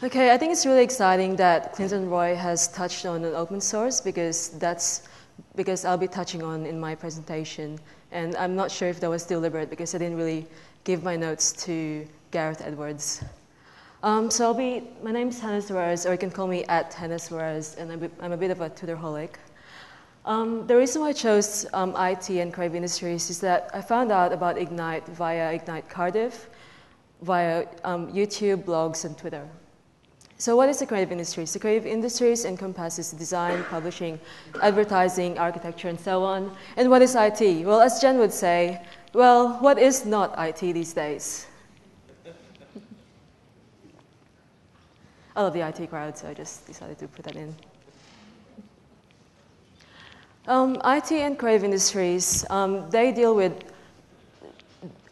Okay, I think it's really exciting that Clinton Roy has touched on an open source because I'll be touching on in my presentation. And I'm not sure if that was deliberate because I didn't really give my notes to Gareth Edwards. My name's Hannah Suarez, or you can call me @Hannah Suarez, and I'm a bit of a Twitterholic. The reason why I chose IT and creative industries is that I found out about Ignite via Ignite Cardiff, via YouTube, blogs, and Twitter. So what is the creative industries? The creative industries encompasses design, publishing, advertising, architecture, and so on. And what is IT? Well, as Jen would say, well, what is not IT these days? I love the IT crowd, so I just decided to put that in. IT and creative industries, they deal with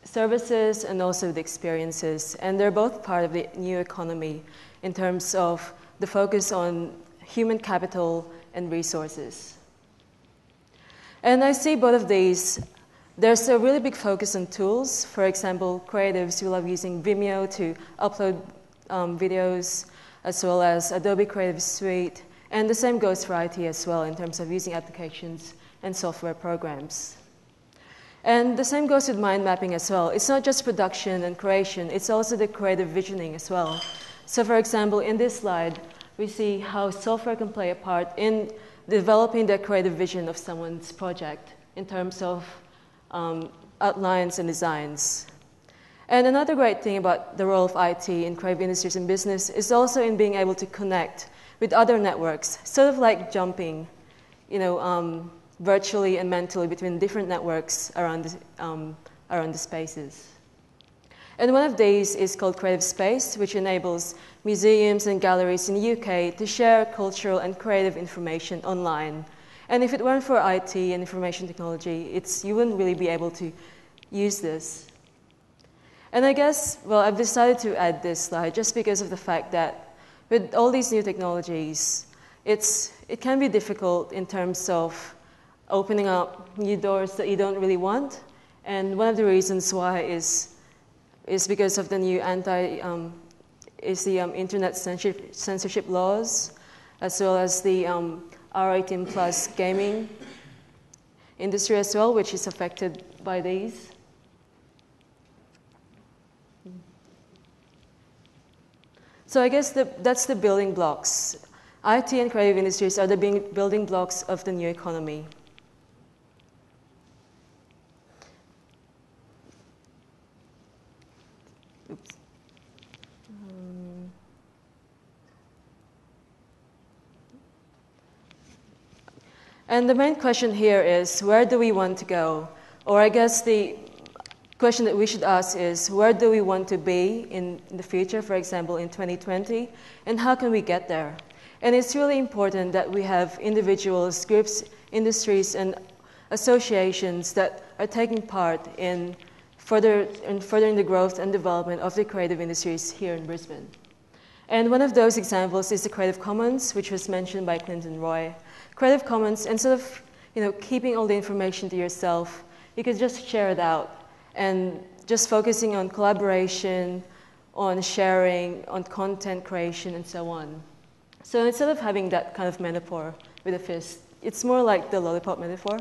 services and also the experiences, and they're both part of the new economy in terms of the focus on human capital and resources. And I see both of these. There's a really big focus on tools. For example, creatives who love using Vimeo to upload videos, as well as Adobe Creative Suite. And the same goes for IT as well in terms of using applications and software programs. And the same goes with mind mapping as well. It's not just production and creation, it's also the creative visioning as well. So for example, in this slide, we see how software can play a part in developing the creative vision of someone's project in terms of outlines and designs. And another great thing about the role of IT in creative industries and business is also in being able to connect with other networks, sort of like jumping, virtually and mentally between different networks around the spaces. And one of these is called Creative Space, which enables museums and galleries in the UK to share cultural and creative information online. And if it weren't for IT and information technology, you wouldn't really be able to use this. And I guess, well, I've decided to add this slide just because of the fact that with all these new technologies, it can be difficult in terms of opening up new doors that you don't really want. And one of the reasons why is because of the new internet censorship laws, as well as the R18 plus gaming industry as well, which is affected by these. So I guess that's the building blocks. IT and creative industries are the building blocks of the new economy. Oops. And the main question here is, where do we want to go? Or I guess the question that we should ask is, where do we want to be in the future, for example, in 2020, and how can we get there? And it's really important that we have individuals, groups, industries, and associations that are taking part in furthering the growth and development of the creative industries here in Brisbane. And one of those examples is the Creative Commons, which was mentioned by Clinton Roy. Creative Commons, instead of keeping all the information to yourself, you could just share it out. And just focusing on collaboration, on sharing, on content creation, and so on. So instead of having that kind of metaphor with a fist, it's more like the lollipop metaphor.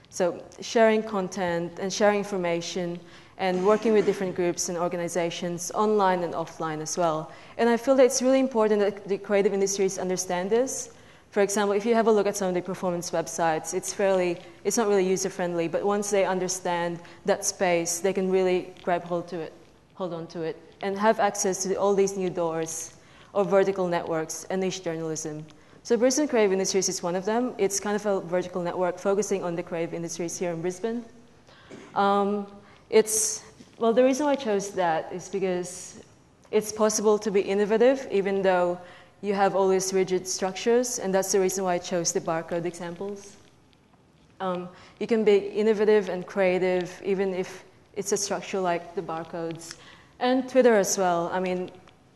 So sharing content and sharing information and working with different groups and organizations online and offline as well. And I feel that it's really important that the creative industries understand this. For example, if you have a look at some of the performance websites, it's not really user-friendly, but once they understand that space, they can really hold on to it, and have access to all these new doors of vertical networks and niche journalism. So Brisbane Creative Industries is one of them. It's kind of a vertical network focusing on the creative industries here in Brisbane. The reason why I chose that is because it's possible to be innovative, even though you have all these rigid structures, and that's the reason why I chose the barcode examples. You can be innovative and creative, even if it's a structure like the barcodes. And Twitter as well. I mean,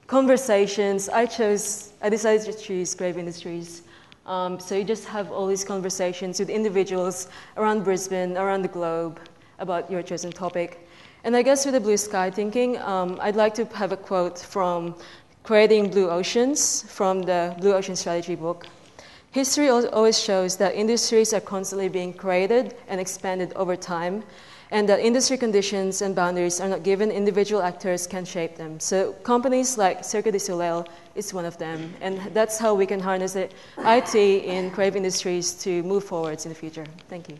conversations, I decided to choose creative industries. So you just have all these conversations with individuals around Brisbane, around the globe, about your chosen topic. And I guess with the blue sky thinking, I'd like to have a quote from Creating Blue Oceans from the Blue Ocean Strategy book. History always shows that industries are constantly being created and expanded over time, and that industry conditions and boundaries are not given, individual actors can shape them. So companies like Cirque du Soleil is one of them, and that's how we can harness the IT in creative industries to move forwards in the future. Thank you.